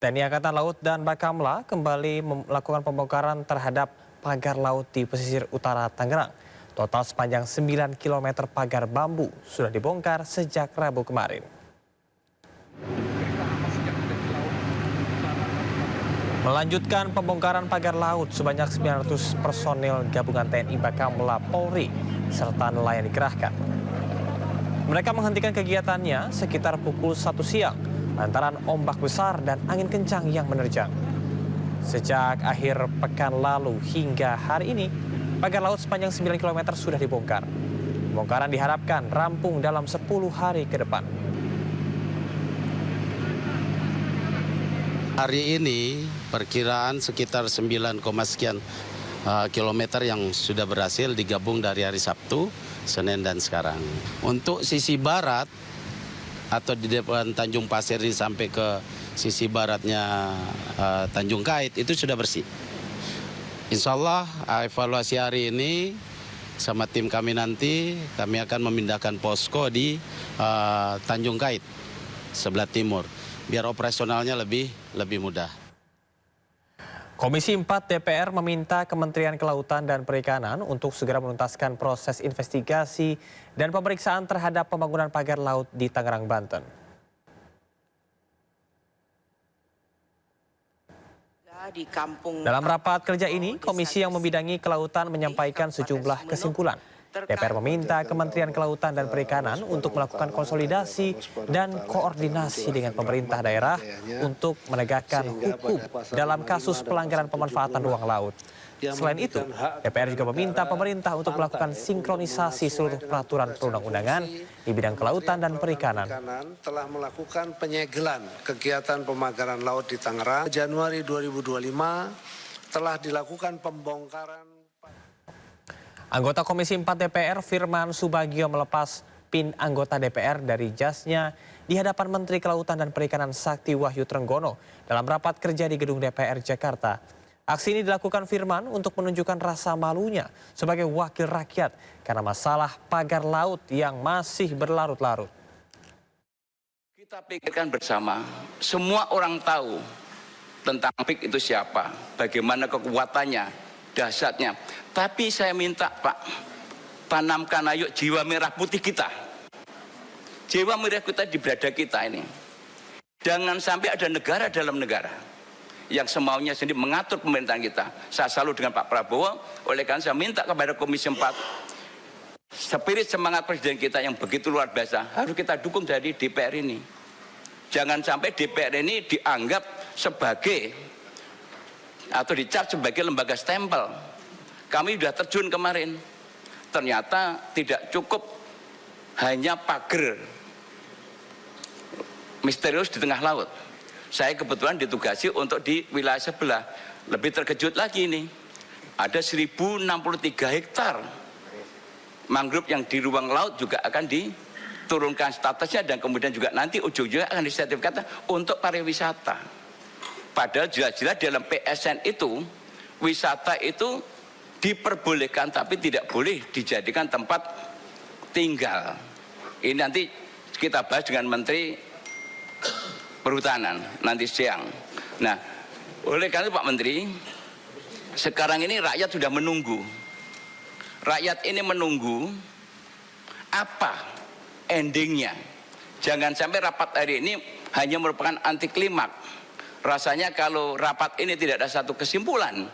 TNI Angkatan Laut dan Bakamla kembali melakukan pembongkaran terhadap pagar laut di pesisir utara Tangerang. Total sepanjang 9 km pagar bambu sudah dibongkar sejak Rabu kemarin. Melanjutkan pembongkaran pagar laut, sebanyak 900 personil gabungan TNI Bakamla Polri serta nelayan dikerahkan. Mereka menghentikan kegiatannya sekitar pukul 1 siang lantaran ombak besar dan angin kencang yang menerjang. Sejak akhir pekan lalu hingga hari ini, pagar laut sepanjang 9 km sudah dibongkar. Pembongkaran diharapkan rampung dalam 10 hari ke depan. Hari ini perkiraan sekitar 9, sekian kilometer yang sudah berhasil digabung dari hari Sabtu, Senin dan sekarang. Untuk sisi barat atau di depan Tanjung Pasir ini sampai ke sisi baratnya Tanjung Kait itu sudah bersih. Insya Allah evaluasi hari ini sama tim kami nanti kami akan memindahkan posko di Tanjung Kait sebelah timur biar operasionalnya lebih mudah. Komisi 4 DPR meminta Kementerian Kelautan dan Perikanan untuk segera menuntaskan proses investigasi dan pemeriksaan terhadap pembangunan pagar laut di Tangerang, Banten. Dalam rapat kerja ini, komisi yang membidangi kelautan menyampaikan sejumlah kesimpulan. DPR meminta Kementerian Kelautan dan Perikanan untuk melakukan konsolidasi dan koordinasi dengan pemerintah daerah untuk menegakkan hukum dalam kasus pelanggaran pemanfaatan ruang laut. Selain itu, DPR juga meminta pemerintah untuk melakukan sinkronisasi seluruh peraturan perundang-undangan di bidang kelautan dan perikanan. Telah melakukan penyegelan kegiatan pemagaran laut di Tangerang. Januari 2025 telah dilakukan pembongkaran. Anggota Komisi 4 DPR Firman Subagio melepas PIN anggota DPR dari jasnya di hadapan Menteri Kelautan dan Perikanan Sakti Wahyu Trenggono dalam rapat kerja di Gedung DPR Jakarta. Aksi ini dilakukan Firman untuk menunjukkan rasa malunya sebagai wakil rakyat karena masalah pagar laut yang masih berlarut-larut. Kita pikirkan bersama, semua orang tahu tentang PIK itu siapa, bagaimana kekuatannya, dahsyatnya. Tapi saya minta Pak, tanamkan ayo jiwa merah putih kita. Jiwa merah kita di berada kita ini. Jangan sampai ada negara dalam negara yang semaunya sendiri mengatur pemerintahan kita. Saya selalu dengan Pak Prabowo, oleh karena saya minta kepada Komisi 4, spirit semangat Presiden kita yang begitu luar biasa, harus kita dukung dari DPR ini. Jangan sampai DPR ini dianggap sebagai atau dicap sebagai lembaga stempel. Kami sudah terjun kemarin, ternyata tidak cukup hanya pagar misterius di tengah laut. Saya kebetulan ditugasi untuk di wilayah sebelah. Lebih terkejut lagi nih, ada 1063 hektar mangrove yang di ruang laut juga akan diturunkan statusnya dan kemudian juga nanti ujung-ujungnya akan disertifikatkan untuk pariwisata. Padahal jelas-jelas dalam PSN itu, wisata itu diperbolehkan tapi tidak boleh dijadikan tempat tinggal. Ini nanti kita bahas dengan Menteri Perhutanan nanti siang. Nah, oleh karena itu Pak Menteri, sekarang ini rakyat sudah menunggu. Rakyat ini menunggu apa endingnya. Jangan sampai rapat hari ini hanya merupakan anti klimaks. Rasanya kalau rapat ini tidak ada satu kesimpulan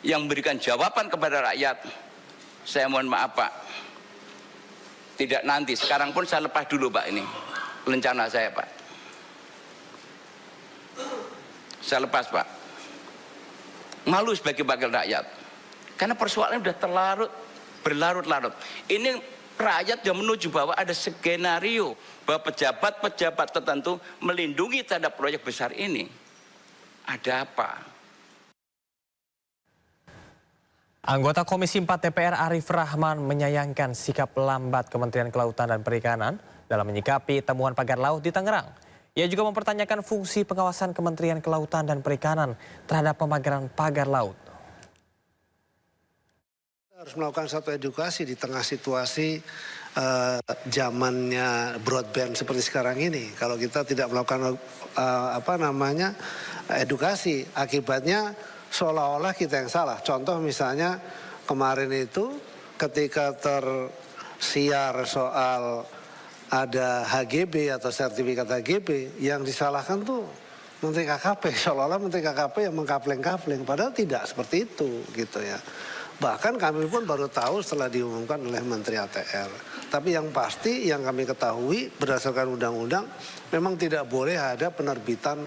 yang memberikan jawaban kepada rakyat, saya mohon maaf Pak, tidak nanti, sekarang pun saya lepas dulu Pak ini, rencana saya Pak. Saya lepas Pak. Malu sebagai wakil rakyat, karena persoalannya sudah berlarut-larut. Ini rakyat yang menuju bahwa ada skenario bahwa pejabat-pejabat tertentu melindungi terhadap proyek besar ini. Ada apa? Anggota Komisi 4 DPR Arif Rahman menyayangkan sikap lambat Kementerian Kelautan dan Perikanan dalam menyikapi temuan pagar laut di Tangerang. Ia juga mempertanyakan fungsi pengawasan Kementerian Kelautan dan Perikanan terhadap pemagaran pagar laut. Harus melakukan satu edukasi di tengah situasi zamannya broadband seperti sekarang ini. Kalau kita tidak melakukan edukasi, akibatnya seolah-olah kita yang salah. Contoh misalnya kemarin itu ketika tersiar soal ada HGB atau sertifikat HGB, yang disalahkan tuh Menteri KKP, seolah-olah Menteri KKP yang mengkapleng-kapleng, padahal tidak seperti itu gitu ya. Bahkan kami pun baru tahu setelah diumumkan oleh Menteri ATR. Tapi yang pasti yang kami ketahui berdasarkan undang-undang memang tidak boleh ada penerbitan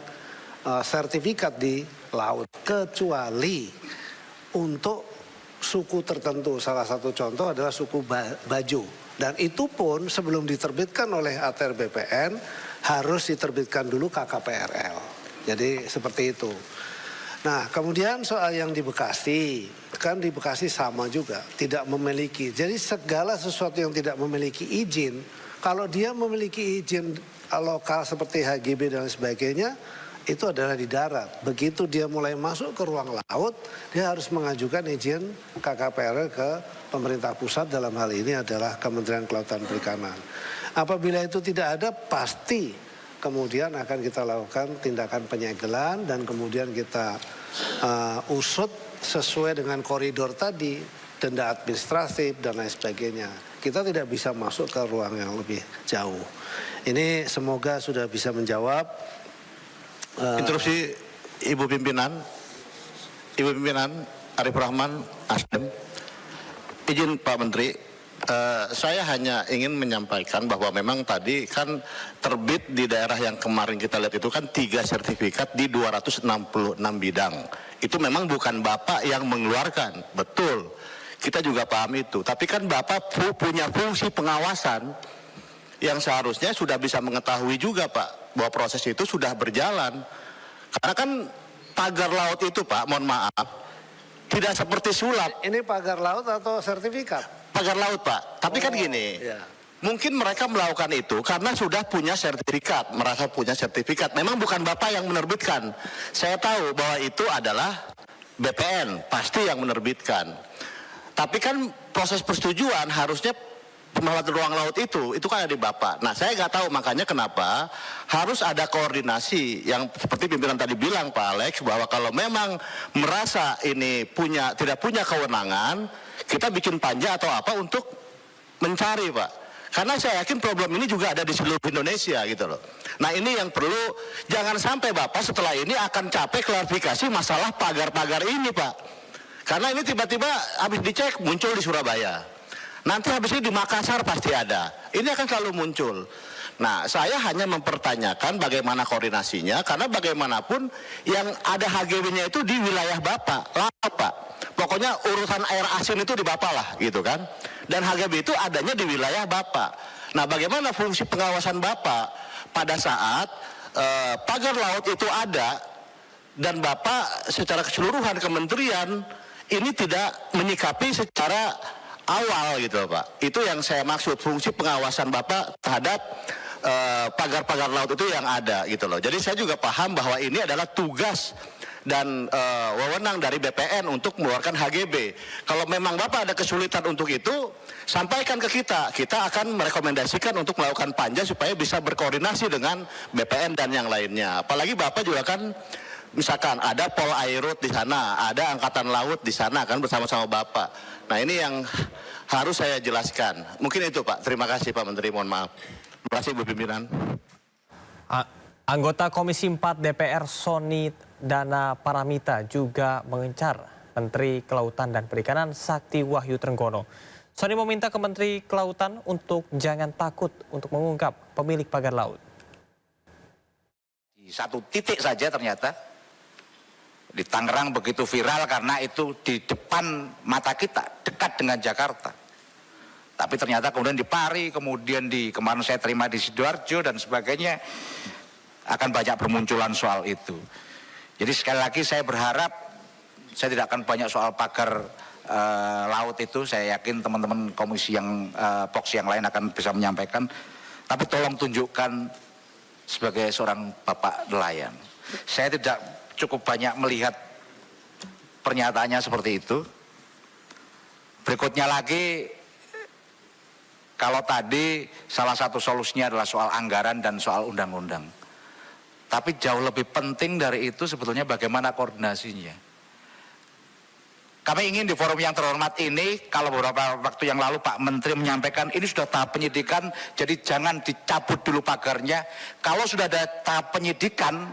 sertifikat di laut kecuali untuk suku tertentu. Salah satu contoh adalah suku Bajo. Dan itu pun sebelum diterbitkan oleh ATR BPN harus diterbitkan dulu KKPRL. Jadi seperti itu. Nah kemudian soal yang di Bekasi, kan di Bekasi sama juga, tidak memiliki. Jadi segala sesuatu yang tidak memiliki izin, kalau dia memiliki izin lokal seperti HGB dan sebagainya, itu adalah di darat. Begitu dia mulai masuk ke ruang laut, dia harus mengajukan izin KKPRL ke pemerintah pusat, dalam hal ini adalah Kementerian Kelautan Perikanan. Apabila itu tidak ada, pasti kemudian akan kita lakukan tindakan penyegelan dan kemudian kita usut sesuai dengan koridor tadi, denda administratif dan lain sebagainya. Kita tidak bisa masuk ke ruang yang lebih jauh. Ini semoga sudah bisa menjawab. Interupsi Ibu Pimpinan Arif Rahman, Nasdem. Izin Pak Menteri, saya hanya ingin menyampaikan bahwa memang tadi kan terbit di daerah yang kemarin kita lihat itu kan 3 sertifikat di 266 bidang. Itu memang bukan Bapak yang mengeluarkan, betul. Kita juga paham itu. Tapi kan Bapak punya fungsi pengawasan yang seharusnya sudah bisa mengetahui juga Pak, bahwa proses itu sudah berjalan. Karena kan pagar laut itu Pak, mohon maaf, tidak seperti sulap. Ini pagar laut atau sertifikat? Pagar laut Pak, tapi kan gini, ya. Mungkin mereka melakukan itu karena sudah punya sertifikat, merasa punya sertifikat. Memang bukan Bapak yang menerbitkan. Saya tahu bahwa itu adalah BPN, pasti yang menerbitkan. Tapi kan proses persetujuan harusnya pemanfaatan ruang laut itu kan ada di Bapak. Nah saya nggak tahu makanya kenapa harus ada koordinasi yang seperti pimpinan tadi bilang Pak Alex, bahwa kalau memang merasa ini tidak punya kewenangan, kita bikin panja atau apa untuk mencari Pak. Karena saya yakin problem ini juga ada di seluruh Indonesia gitu loh. Nah ini yang perlu, jangan sampai Bapak setelah ini akan capek klarifikasi masalah pagar-pagar ini Pak. Karena ini tiba-tiba habis dicek muncul di Surabaya. Nanti habis ini di Makassar pasti ada. Ini akan selalu muncul. Nah, saya hanya mempertanyakan bagaimana koordinasinya, karena bagaimanapun yang ada HGB-nya itu di wilayah Bapak, laut Pak. Pokoknya urusan air asin itu di Bapak lah, gitu kan. Dan HGB itu adanya di wilayah Bapak. Nah, bagaimana fungsi pengawasan Bapak pada saat pagar laut itu ada dan Bapak secara keseluruhan kementerian ini tidak menyikapi secara awal gitu Pak. Itu yang saya maksud, fungsi pengawasan Bapak terhadap pagar-pagar laut itu yang ada gitu loh. Jadi saya juga paham bahwa ini adalah tugas dan wewenang dari BPN untuk mengeluarkan HGB. Kalau memang Bapak ada kesulitan untuk itu, sampaikan ke kita. Kita akan merekomendasikan untuk melakukan panja supaya bisa berkoordinasi dengan BPN dan yang lainnya. Apalagi Bapak juga kan misalkan ada Pol Airut di sana, ada Angkatan Laut di sana kan bersama-sama Bapak. Nah ini yang harus saya jelaskan. Mungkin itu Pak. Terima kasih Pak Menteri, mohon maaf. Terima kasih Bu Pimpinan. Anggota Komisi 4 DPR Sony Dana Paramita juga mengincar Menteri Kelautan dan Perikanan Sakti Wahyu Trenggono. Sony meminta ke Menteri Kelautan untuk jangan takut untuk mengungkap pemilik pagar laut. Di satu titik saja ternyata di Tangerang begitu viral karena itu di depan mata kita, dekat dengan Jakarta. Tapi ternyata kemudian di Pari, kemudian kemarin saya terima di Sidoarjo dan sebagainya, akan banyak bermunculan soal itu. Jadi sekali lagi saya berharap, saya tidak akan banyak soal pagar laut itu, saya yakin teman-teman komisi yang POKS yang lain akan bisa menyampaikan. Tapi tolong tunjukkan sebagai seorang bapak nelayan. Saya tidak cukup banyak melihat pernyataannya seperti itu. Berikutnya lagi, Kalau tadi salah satu solusinya adalah soal anggaran dan soal undang-undang. Tapi jauh lebih penting dari itu sebetulnya bagaimana koordinasinya. Kami ingin di forum yang terhormat ini, kalau beberapa waktu yang lalu Pak Menteri menyampaikan ini sudah tahap penyidikan, jadi jangan dicabut dulu pagarnya. Kalau sudah ada tahap penyidikan,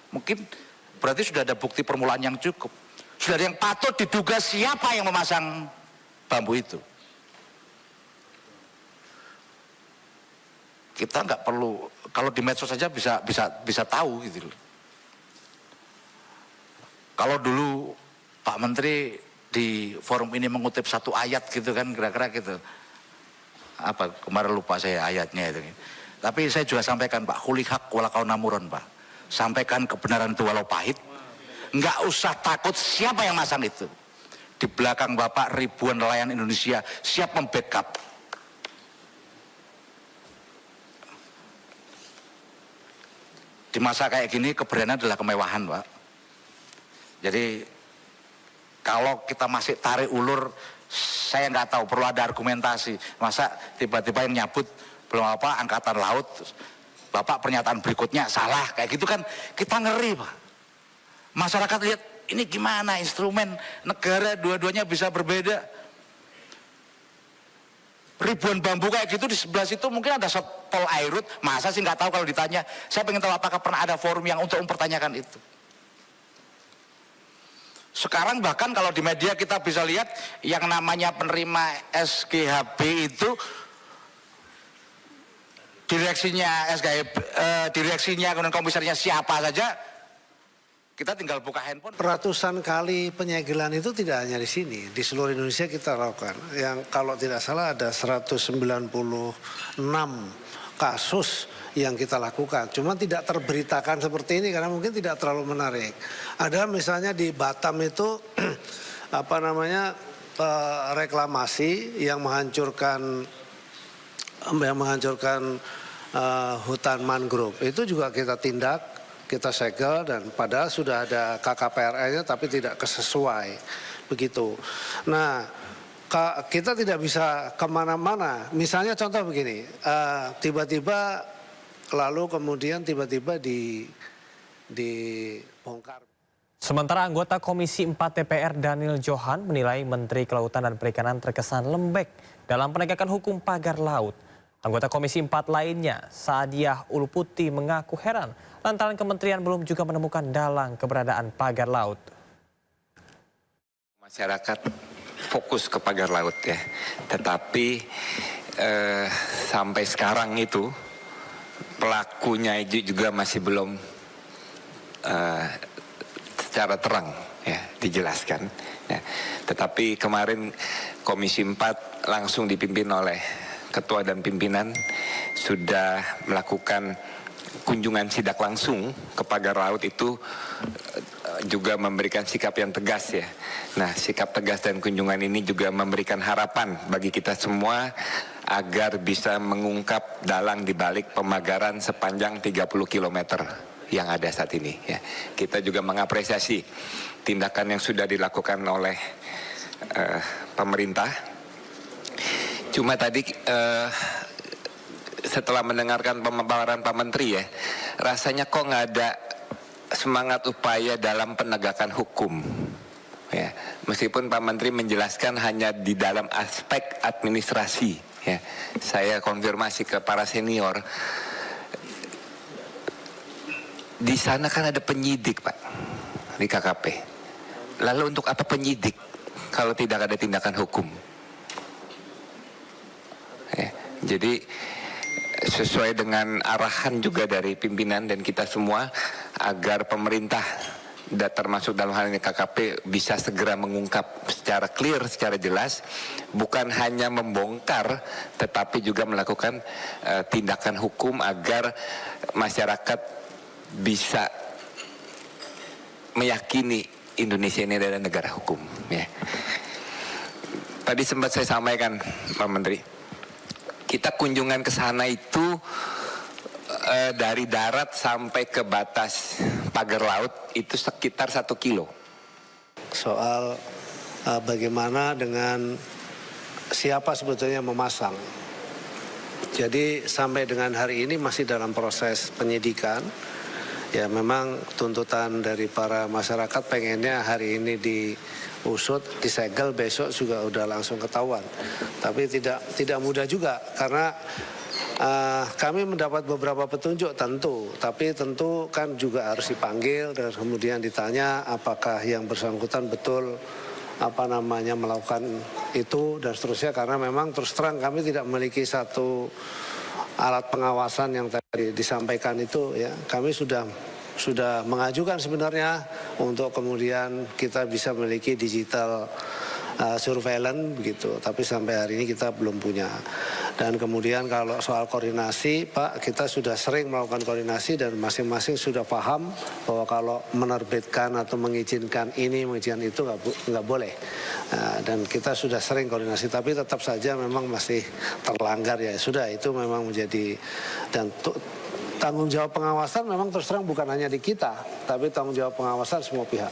mungkin berarti sudah ada bukti permulaan yang cukup. Sudah ada yang patut diduga siapa yang memasang bambu itu. Kita nggak perlu, kalau di medsos saja bisa tahu gitu loh. Kalau dulu Pak Menteri di forum ini mengutip satu ayat gitu kan, kira-kira gitu. Apa kemarin lupa saya ayatnya itu. Tapi saya juga sampaikan Pak, kulihak walakau namuron Pak. Sampaikan kebenaran itu walau pahit. Nggak usah takut siapa yang masang itu. Di belakang Bapak ribuan nelayan Indonesia siap membackup. Di masa kayak gini keberanian adalah kemewahan Pak. Jadi kalau kita masih tarik ulur, saya nggak tahu, perlu ada argumentasi. Masa tiba-tiba yang nyabut belum apa angkatan laut, Bapak pernyataan berikutnya salah, kayak gitu kan kita ngeri Pak. Masyarakat lihat ini gimana instrumen negara dua-duanya bisa berbeda. Ribuan bambu kayak gitu di sebelah situ mungkin ada Pol Airut, masa sih nggak tahu kalau ditanya. Saya pengen tahu apakah pernah ada forum yang untuk mempertanyakan itu. Sekarang bahkan kalau di media kita bisa lihat yang namanya penerima SGHB itu direksinya direksinya kemudian komisarnya siapa saja, kita tinggal buka handphone. Ratusan kali penyegelan itu tidak hanya di sini, di seluruh Indonesia kita lakukan. Yang kalau tidak salah ada 196 kasus yang kita lakukan. Cuma tidak terberitakan seperti ini karena mungkin tidak terlalu menarik. Ada misalnya di Batam itu reklamasi yang menghancurkan hutan mangrove. Itu juga kita tindak. Kita segel dan padahal sudah ada KKPRL-nya tapi tidak sesuai begitu. Nah kita tidak bisa kemana-mana. Misalnya contoh begini, tiba-tiba lalu kemudian tiba-tiba dibongkar. Sementara anggota Komisi 4 DPR Daniel Johan menilai Menteri Kelautan dan Perikanan terkesan lembek dalam penegakan hukum pagar laut. Anggota Komisi 4 lainnya, Saadiah Uluputi, mengaku heran lantaran kementerian belum juga menemukan dalang keberadaan pagar laut. Masyarakat fokus ke pagar laut ya, tetapi sampai sekarang itu pelakunya juga masih belum secara terang ya dijelaskan. Ya. Tetapi kemarin Komisi 4 langsung dipimpin oleh Ketua dan pimpinan sudah melakukan kunjungan sidak langsung ke pagar laut itu juga memberikan sikap yang tegas ya. Nah, sikap tegas dan kunjungan ini juga memberikan harapan bagi kita semua agar bisa mengungkap dalang di balik pemagaran sepanjang 30 km yang ada saat ini ya. Kita juga mengapresiasi tindakan yang sudah dilakukan oleh pemerintah. Cuma tadi setelah mendengarkan pemaparan Pak Menteri ya, rasanya kok nggak ada semangat upaya dalam penegakan hukum. Ya, meskipun Pak Menteri menjelaskan hanya di dalam aspek administrasi. Ya, saya konfirmasi ke para senior. Di sana kan ada penyidik Pak di KKP. Lalu untuk apa penyidik kalau tidak ada tindakan hukum? Ya, jadi sesuai dengan arahan juga dari pimpinan dan kita semua agar pemerintah termasuk dalam hal ini KKP bisa segera mengungkap secara clear, secara jelas, bukan hanya membongkar tetapi juga melakukan tindakan hukum agar masyarakat bisa meyakini Indonesia ini adalah negara hukum ya. Tadi sempat saya sampaikan Pak Menteri, kita kunjungan ke sana itu dari darat sampai ke batas pagar laut itu sekitar 1 kilo. Soal bagaimana dengan siapa sebetulnya memasang. Jadi sampai dengan hari ini masih dalam proses penyidikan. Ya memang tuntutan dari para masyarakat pengennya hari ini diusut, disegel, besok juga udah langsung ketahuan. Tapi tidak mudah juga karena kami mendapat beberapa petunjuk tapi tentu kan juga harus dipanggil dan kemudian ditanya apakah yang bersangkutan betul melakukan itu dan seterusnya, karena memang terus terang kami tidak memiliki satu alat pengawasan yang tadi disampaikan itu ya. Kami sudah mengajukan sebenarnya untuk kemudian kita bisa memiliki digital surveillance begitu, tapi sampai hari ini kita belum punya. Dan kemudian kalau soal koordinasi, Pak, kita sudah sering melakukan koordinasi dan masing-masing sudah paham bahwa kalau menerbitkan atau mengizinkan ini, mengizinkan itu nggak boleh. Dan kita sudah sering koordinasi, tapi tetap saja memang masih terlanggar ya. Sudah itu memang menjadi dan tanggung jawab pengawasan memang terus terang bukan hanya di kita, tapi tanggung jawab pengawasan semua pihak.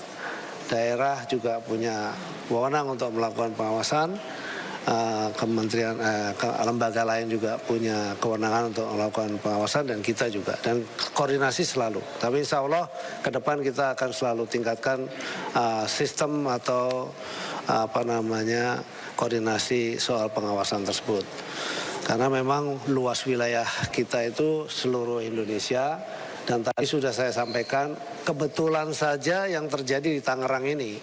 Daerah juga punya wewenang untuk melakukan pengawasan, kementerian, lembaga lain juga punya kewenangan untuk melakukan pengawasan dan kita juga. Dan koordinasi selalu. Tapi insya Allah ke depan kita akan selalu tingkatkan sistem atau koordinasi soal pengawasan tersebut. Karena memang luas wilayah kita itu seluruh Indonesia. Dan tadi sudah saya sampaikan, kebetulan saja yang terjadi di Tangerang ini,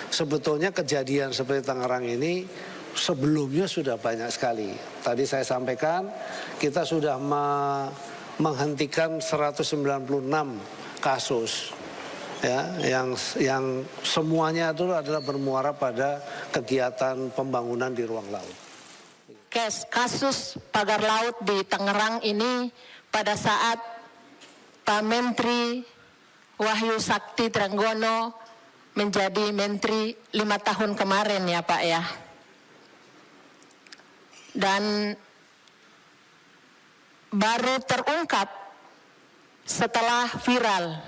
sebetulnya kejadian seperti Tangerang ini sebelumnya sudah banyak sekali. Tadi saya sampaikan, kita sudah menghentikan 196 kasus, ya, yang semuanya itu adalah bermuara pada kegiatan pembangunan di ruang laut. Kasus pagar laut di Tangerang ini pada saat Pak Menteri Wahyu Sakti Trenggono menjadi Menteri 5 tahun kemarin ya Pak ya. Dan baru terungkap setelah viral,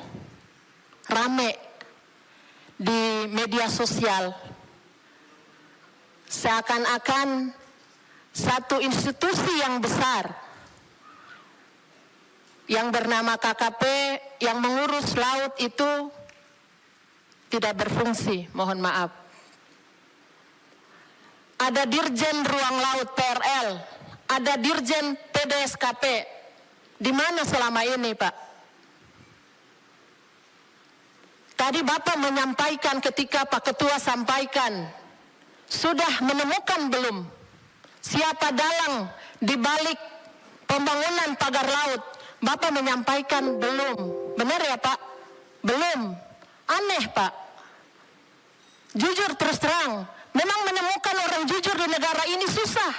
rame di media sosial. Seakan-akan satu institusi yang besar yang bernama KKP yang mengurus laut itu tidak berfungsi, mohon maaf. Ada Dirjen Ruang Laut PRL, ada Dirjen PDSKP. Di mana selama ini, Pak? Tadi Bapak menyampaikan ketika Pak Ketua sampaikan, sudah menemukan belum siapa dalang di balik pembangunan pagar laut? Bapak menyampaikan belum. Benar ya Pak? Belum. Aneh Pak. Jujur terus terang, memang menemukan orang jujur di negara ini susah.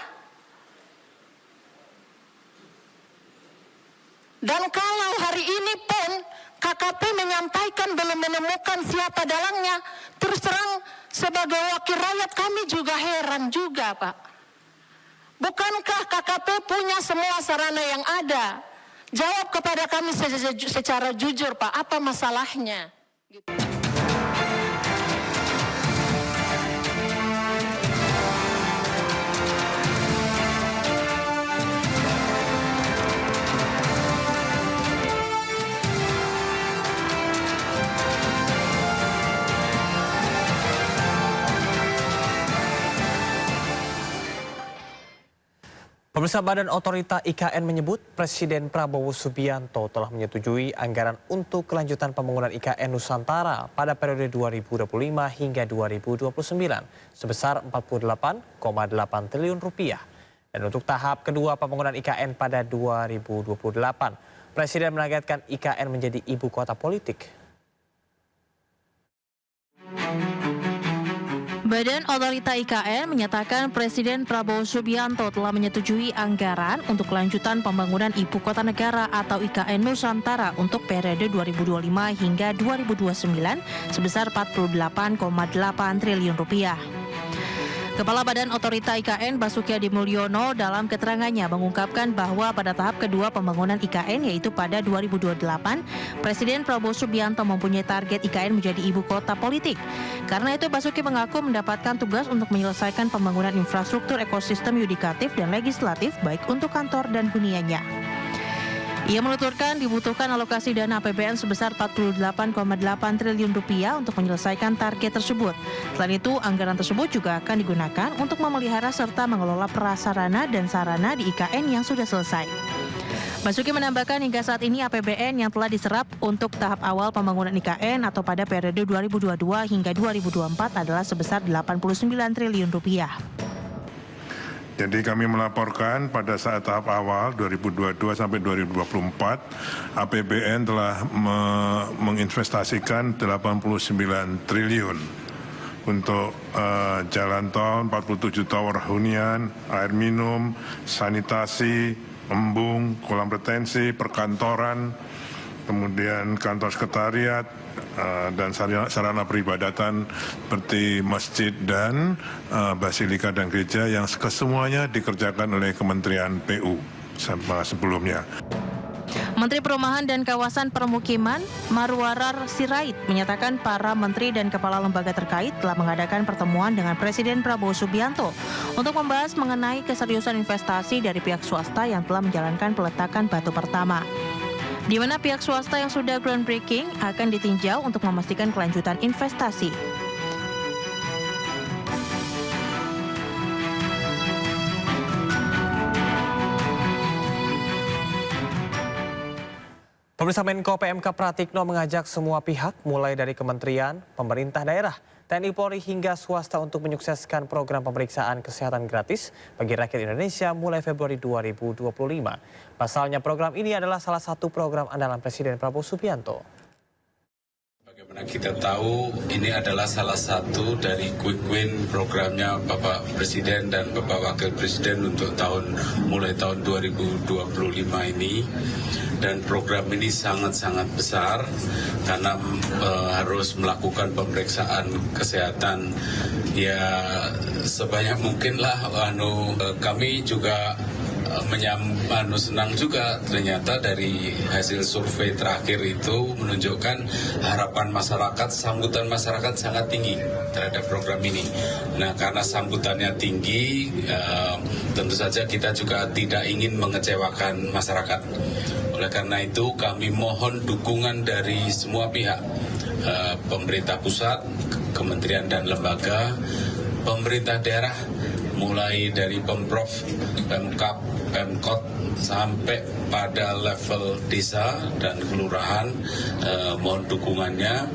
Dan kalau hari ini pun KKP menyampaikan belum menemukan siapa dalangnya, terus terang sebagai wakil rakyat kami juga heran juga Pak. Bukankah KKP punya semua sarana yang ada? Jawab kepada kami secara jujur Pak, apa masalahnya? Pemirsa, Badan Otorita IKN menyebut Presiden Prabowo Subianto telah menyetujui anggaran untuk kelanjutan pembangunan IKN Nusantara pada periode 2025 hingga 2029 sebesar 48,8 triliun rupiah. Dan untuk tahap kedua pembangunan IKN pada 2028, Presiden menargetkan IKN menjadi ibu kota politik. Badan Otorita IKN menyatakan Presiden Prabowo Subianto telah menyetujui anggaran untuk kelanjutan pembangunan Ibu Kota Negara atau IKN Nusantara untuk periode 2025 hingga 2029 sebesar 48,8 triliun rupiah. Kepala Badan Otorita IKN Basuki Hadi Mulyono dalam keterangannya mengungkapkan bahwa pada tahap kedua pembangunan IKN yaitu pada 2028, Presiden Prabowo Subianto mempunyai target IKN menjadi ibu kota politik. Karena itu Basuki mengaku mendapatkan tugas untuk menyelesaikan pembangunan infrastruktur ekosistem yudikatif dan legislatif baik untuk kantor dan huniannya. Ia menuturkan dibutuhkan alokasi dana APBN sebesar 48,8 triliun rupiah untuk menyelesaikan target tersebut. Selain itu, anggaran tersebut juga akan digunakan untuk memelihara serta mengelola prasarana dan sarana di IKN yang sudah selesai. Basuki menambahkan hingga saat ini APBN yang telah diserap untuk tahap awal pembangunan IKN atau pada periode 2022 hingga 2024 adalah sebesar 89 triliun rupiah. Jadi kami melaporkan pada saat tahap awal 2022 sampai 2024 APBN telah menginvestasikan 89 triliun untuk jalan tol, 47 tower hunian, air minum, sanitasi, embung, kolam retensi, perkantoran, kemudian kantor sekretariat, dan sarana peribadatan seperti masjid dan basilika dan gereja yang kesemuanya dikerjakan oleh Kementerian PU sebelumnya. Menteri Perumahan dan Kawasan Permukiman Marwarar Sirait menyatakan para menteri dan kepala lembaga terkait telah mengadakan pertemuan dengan Presiden Prabowo Subianto untuk membahas mengenai keseriusan investasi dari pihak swasta yang telah menjalankan peletakan batu pertama, di mana pihak swasta yang sudah groundbreaking akan ditinjau untuk memastikan kelanjutan investasi. Pemirsa, Menko PMK Pratikno mengajak semua pihak mulai dari kementerian, pemerintah daerah, TNI Polri hingga swasta untuk menyukseskan program pemeriksaan kesehatan gratis bagi rakyat Indonesia mulai Februari 2025. Pasalnya program ini adalah salah satu program andalan Presiden Prabowo Subianto. Bagaimana kita tahu ini adalah salah satu dari quick win programnya Bapak Presiden dan Bapak Wakil Presiden untuk mulai tahun 2025 ini. Dan program ini sangat-sangat besar karena harus melakukan pemeriksaan kesehatan ya sebanyak mungkinlah. Kami juga senang juga ternyata dari hasil survei terakhir itu menunjukkan harapan masyarakat, sambutan masyarakat sangat tinggi terhadap program ini. Nah, karena sambutannya tinggi, tentu saja kita juga tidak ingin mengecewakan masyarakat. Oleh karena itu kami mohon dukungan dari semua pihak, pemerintah pusat, kementerian dan lembaga, pemerintah daerah, mulai dari Pemprov, Pemkab, Pemkot sampai pada level desa dan kelurahan, mohon dukungannya.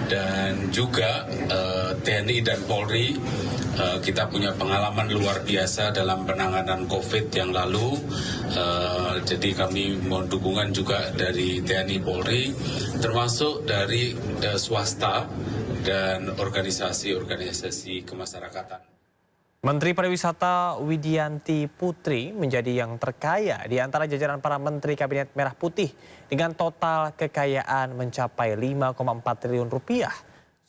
Dan juga TNI dan Polri, kita punya pengalaman luar biasa dalam penanganan COVID yang lalu, jadi kami mohon dukungan juga dari TNI Polri, termasuk dari swasta dan organisasi-organisasi kemasyarakatan. Menteri Pariwisata Widianti Putri menjadi yang terkaya di antara jajaran para menteri Kabinet Merah Putih dengan total kekayaan mencapai 5,4 triliun rupiah.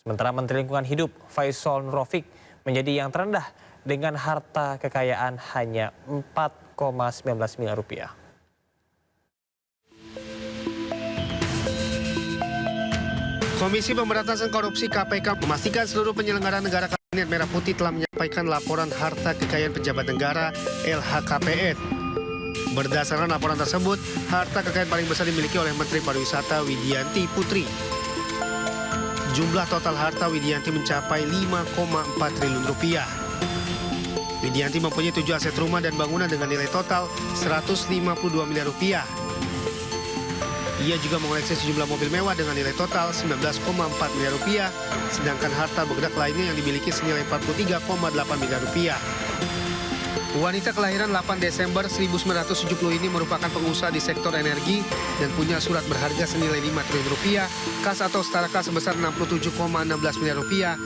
Sementara Menteri Lingkungan Hidup Faisal Nurrofiq menjadi yang terendah dengan harta kekayaan hanya 4,19 miliar rupiah. Komisi Pemberantasan Korupsi KPK memastikan seluruh penyelenggara negara Kabinet Merah Putih telah menyampaikan laporan harta kekayaan pejabat negara LHKPN. Berdasarkan laporan tersebut, harta kekayaan paling besar dimiliki oleh Menteri Pariwisata Widianti Putri. Jumlah total harta Widianti mencapai 5,4 triliun rupiah. Widianti mempunyai 7 aset rumah dan bangunan dengan nilai total 152 miliar rupiah. Ia juga mengoleksi sejumlah mobil mewah dengan nilai total 19,4 miliar rupiah, sedangkan harta bergerak lainnya yang dimiliki senilai 43,8 miliar rupiah. Wanita kelahiran 8 Desember 1970 ini merupakan pengusaha di sektor energi dan punya surat berharga senilai 5 triliun rupiah, kas atau setara kas sebesar 67,16 miliar rupiah,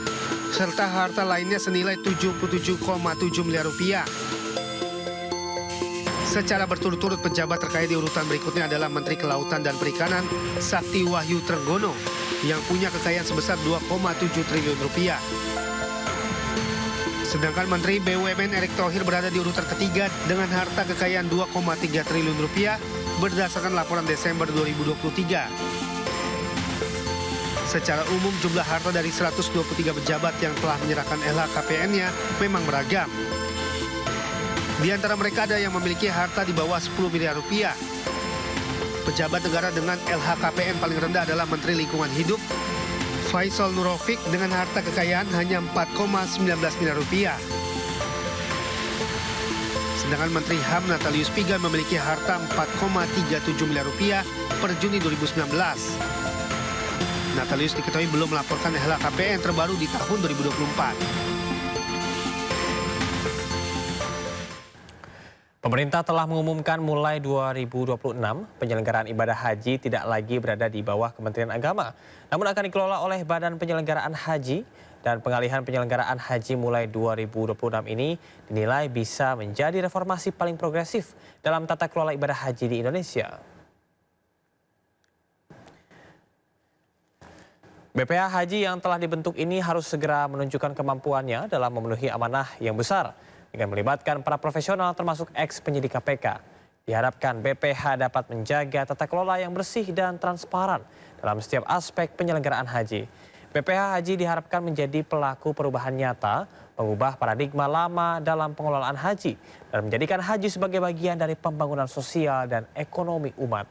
serta harta lainnya senilai 77,7 miliar rupiah. Secara berturut-turut pejabat terkait di urutan berikutnya adalah Menteri Kelautan dan Perikanan Sakti Wahyu Trenggono yang punya kekayaan sebesar 2,7 triliun rupiah. Sedangkan Menteri BUMN Erick Thohir berada di urutan ketiga dengan harta kekayaan 2,3 triliun rupiah berdasarkan laporan Desember 2023. Secara umum jumlah harta dari 123 pejabat yang telah menyerahkan LHKPN-nya memang beragam. Di antara mereka ada yang memiliki harta di bawah 10 miliar rupiah. Pejabat negara dengan LHKPN paling rendah adalah Menteri Lingkungan Hidup, Faisal Nurrofiq dengan harta kekayaan hanya 4,19 miliar rupiah. Sedangkan Menteri HAM Natalius Pigai memiliki harta 4,37 miliar rupiah per Juni 2019. Natalius diketahui belum melaporkan LHKPN terbaru di tahun 2024. Pemerintah telah mengumumkan mulai 2026 penyelenggaraan ibadah haji tidak lagi berada di bawah Kementerian Agama, namun akan dikelola oleh Badan Penyelenggaraan Haji, dan pengalihan penyelenggaraan haji mulai 2026 ini dinilai bisa menjadi reformasi paling progresif dalam tata kelola ibadah haji di Indonesia. BPH Haji yang telah dibentuk ini harus segera menunjukkan kemampuannya dalam memenuhi amanah yang besar dengan melibatkan para profesional termasuk ex-penyidik KPK. Diharapkan BPH dapat menjaga tata kelola yang bersih dan transparan dalam setiap aspek penyelenggaraan haji. BPH Haji diharapkan menjadi pelaku perubahan nyata, mengubah paradigma lama dalam pengelolaan haji, dan menjadikan haji sebagai bagian dari pembangunan sosial dan ekonomi umat.